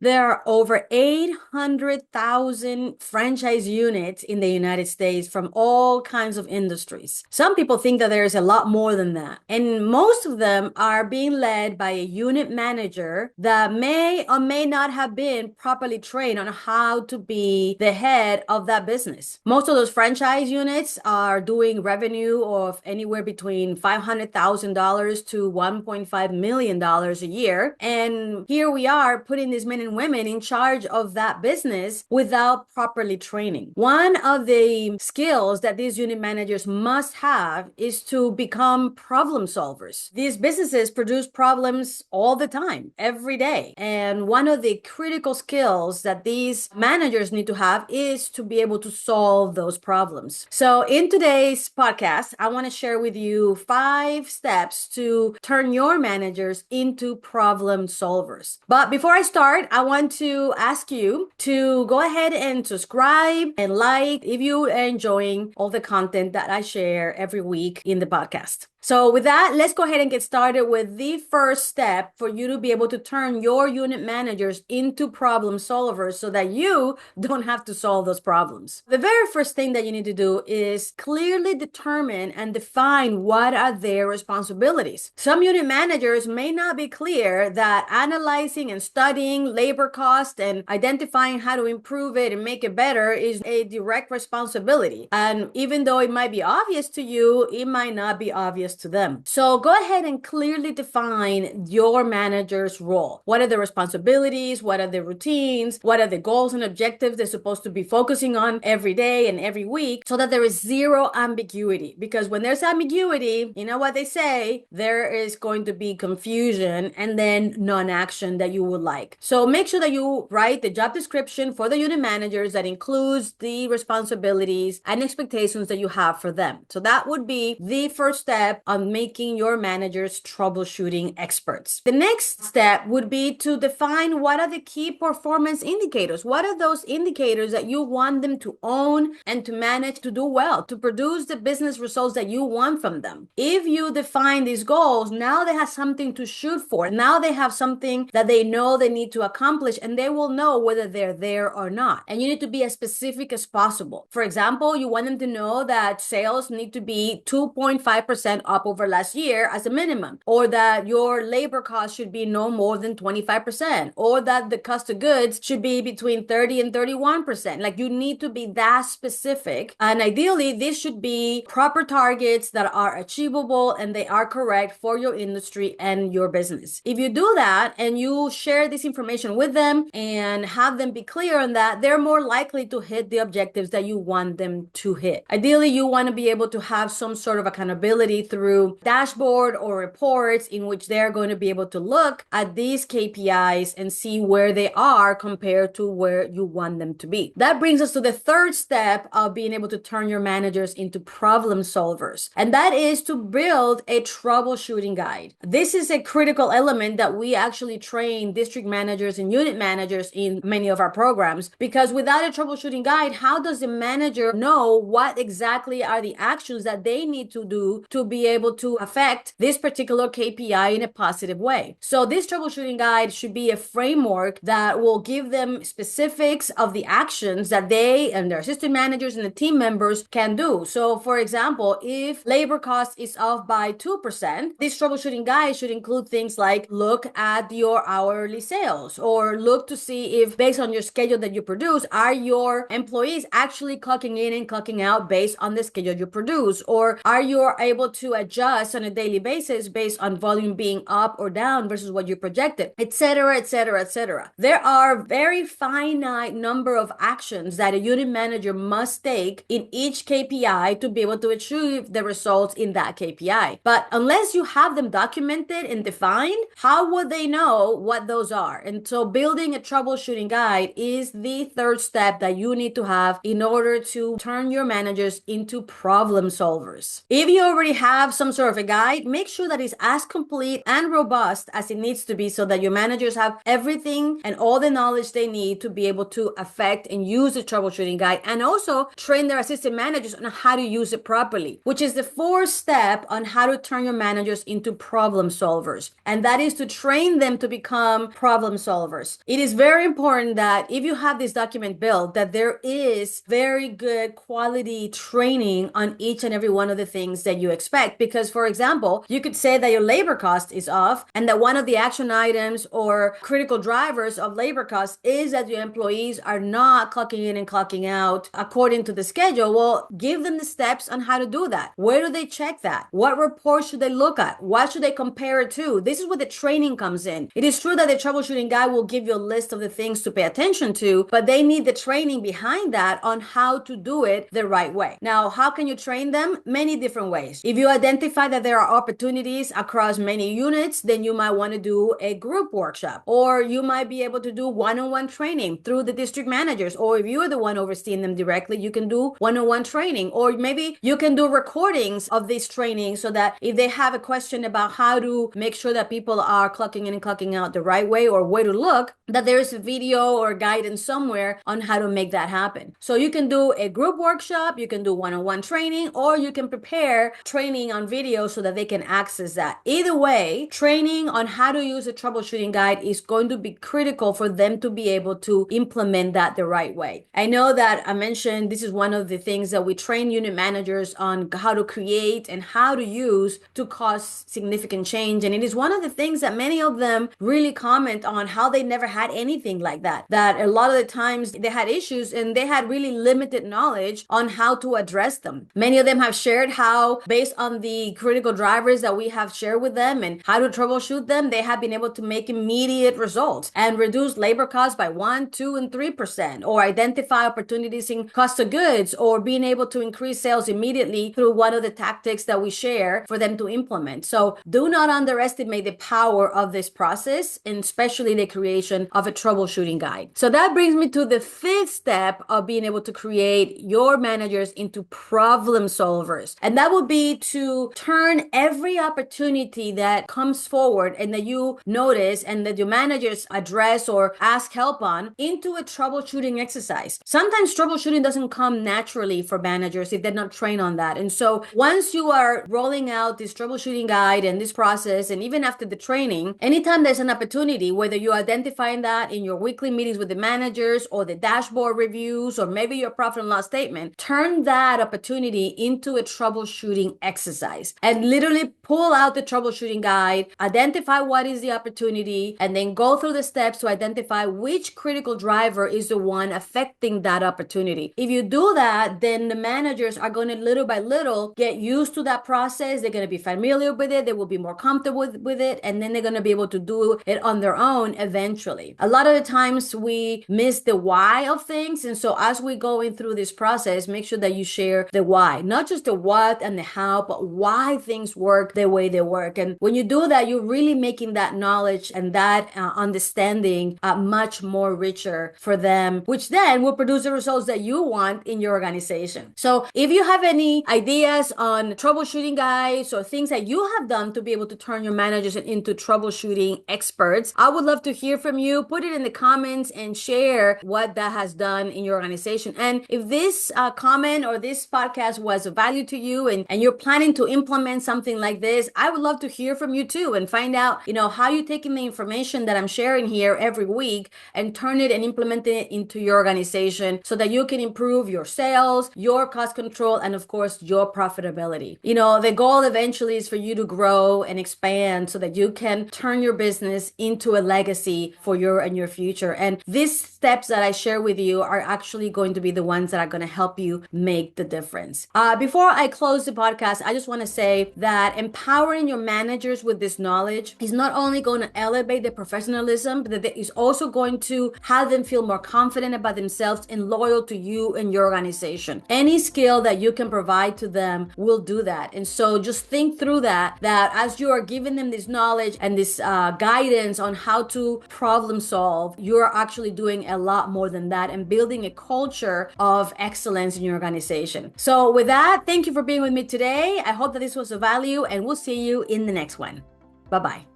There are over 800,000 franchise units in the United States from all kinds of industries. Some people think that there is a lot more than that. And most of them are being led by a unit manager that may or may not have been properly trained on how to be the head of that business. Most of those franchise units are doing revenue of anywhere between $500,000 to $1.5 million a year. And here we are putting these men and women in charge of that business without properly training. One of the skills that these unit managers must have is to become problem solvers. These businesses produce problems all the time, every day. And one of the critical skills that these managers need to have is to be able to solve those problems. So in today's podcast, I want to share with you 5 steps to turn your managers into problem solvers. But before I start, I want to ask you to go ahead and subscribe and like if you are enjoying all the content that I share every week in the podcast. So with that, let's go ahead and get started with the first step for you to be able to turn your unit managers into problem solvers so that you don't have to solve those problems. The very first thing that you need to do is clearly determine and define what are their responsibilities. Some unit managers may not be clear that analyzing and studying labor cost and identifying how to improve it and make it better is a direct responsibility. And even though it might be obvious to you, it might not be obvious to them. So go ahead and clearly define your manager's role. What are the responsibilities? What are the routines? What are the goals and objectives they're supposed to be focusing on every day and every week so that there is zero ambiguity? Because when there's ambiguity, you know what they say, there is going to be confusion and then non-action that you would like. So make sure that you write the job description for the unit managers that includes the responsibilities and expectations that you have for them. So that would be the first step on making your managers troubleshooting experts. The next step would be to define what are the key performance indicators. What are those indicators that you want them to own and to manage to do well, to produce the business results that you want from them? If you define these goals, now they have something to shoot for. Now they have something that they know they need to accomplish, and they will know whether they're there or not. And you need to be as specific as possible. For example, you want them to know that sales need to be 2.5% up over last year as a minimum, or that your labor cost should be no more than 25%, or that the cost of goods should be between 30 and 31%. Like, you need to be that specific. And ideally, this should be proper targets that are achievable and they are correct for your industry and your business. If you do that and you share this information with them and have them be clear on that, they're more likely to hit the objectives that you want them to hit. Ideally, you want to be able to have some sort of accountability through dashboard or reports in which they're going to be able to look at these KPIs and see where they are compared to where you want them to be. That brings us to the third step of being able to turn your managers into problem solvers, and that is to build a troubleshooting guide. This is a critical element that we actually train district managers and unit managers in many of our programs, because without a troubleshooting guide, how does the manager know what exactly are the actions that they need to do to be able to affect this particular KPI in a positive way? So this troubleshooting guide should be a framework that will give them specifics of the actions that they and their assistant managers and the team members can do. So for example, if labor cost is off by 2%, this troubleshooting guide should include things like look at your hourly sales, or look to see if based on your schedule that you produce, are your employees actually clocking in and clocking out based on the schedule you produce, or are you able to adjust on a daily basis based on volume being up or down versus what you projected, etc., etc., etc. There are very finite number of actions that a unit manager must take in each KPI to be able to achieve the results in that KPI. But unless you have them documented and defined, how would they know what those are? And so building a troubleshooting guide is the third step that you need to have in order to turn your managers into problem solvers. If you already have have some sort of a guide, make sure that it's as complete and robust as it needs to be so that your managers have everything and all the knowledge they need to be able to affect and use the troubleshooting guide, and also train their assistant managers on how to use it properly, which is the fourth step on how to turn your managers into problem solvers. And that is to train them to become problem solvers. It is very important that if you have this document built, that there is very good quality training on each and every one of the things that you expect. Because, for example, you could say that your labor cost is off and that one of the action items or critical drivers of labor costs is that your employees are not clocking in and clocking out according to the schedule. Well, give them the steps on how to do that. Where do they check that? What report should they look at? What should they compare it to? This is where the training comes in. It is true that the troubleshooting guide will give you a list of the things to pay attention to, but they need the training behind that on how to do it the right way. Now, how can you train them? Many different ways. If you identify that there are opportunities across many units, then you might want to do a group workshop, or you might be able to do one-on-one training through the district managers, or if you're the one overseeing them directly, you can do one-on-one training, or maybe you can do recordings of this training so that if they have a question about how to make sure that people are clocking in and clocking out the right way or where to look, that there is a video or guidance somewhere on how to make that happen. So you can do a group workshop, you can do one-on-one training, or you can prepare training on video so that they can access that. Either way, training on how to use a troubleshooting guide is going to be critical for them to be able to implement that the right way. I know that I mentioned this is one of the things that we train unit managers on how to create and how to use to cause significant change. And it is one of the things that many of them really comment on, how they never had anything like that. That a lot of the times they had issues and they had really limited knowledge on how to address them. Many of them have shared how, based on the critical drivers that we have shared with them and how to troubleshoot them, they have been able to make immediate results and reduce labor costs by 1%, 2%, and 3%, or identify opportunities in cost of goods, or being able to increase sales immediately through one of the tactics that we share for them to implement. So do not underestimate the power of this process, and especially the creation of a troubleshooting guide. So that brings me to the fifth step of being able to create your managers into problem solvers. And that would be to turn every opportunity that comes forward and that you notice and that your managers address or ask help on into a troubleshooting exercise. Sometimes troubleshooting doesn't come naturally for managers if they're not trained on that. And so once you are rolling out this troubleshooting guide and this process, and even after the training, anytime there's an opportunity, whether you're identifying that in your weekly meetings with the managers or the dashboard reviews, or maybe your profit and loss statement, turn that opportunity into a troubleshooting exercise and literally pull out the troubleshooting guide, identify what is the opportunity, and then go through the steps to identify which critical driver is the one affecting that opportunity. If you do that, then the managers are going to little by little get used to that process. They're going to be familiar with it. They will be more comfortable with it. And then they're going to be able to do it on their own eventually. A lot of the times we miss the why of things. And so as we go in through this process, make sure that you share the why, not just the what and the how, but why things work the way they work. And when you do that, you're really making that knowledge and that understanding much more richer for them, which then will produce the results that you want in your organization. So if you have any ideas on troubleshooting guides or things that you have done to be able to turn your managers into troubleshooting experts, I would love to hear from you. Put it in the comments and share what that has done in your organization. And if this comment or this podcast was of value to you and you're planning to implement something like this, I would love to hear from you too and find out, how you're taking the information that I'm sharing here every week and turn it and implement it into your organization so that you can improve your sales, your cost control, and of course, your profitability. The goal eventually is for you to grow and expand so that you can turn your business into a legacy for your future. And these steps that I share with you are actually going to be the ones that are going to help you make the difference. Before I close the podcast, I just want to say that empowering your managers with this knowledge is not only going to elevate their professionalism, but that it is also going to have them feel more confident about themselves and loyal to you and your organization. Any skill that you can provide to them will do that. And so just think through that as you are giving them this knowledge and this guidance on how to problem solve, you're actually doing a lot more than that and building a culture of excellence in your organization. So with that, thank you for being with me today. I hope that this was of value, and we'll see you in the next one. Bye-bye.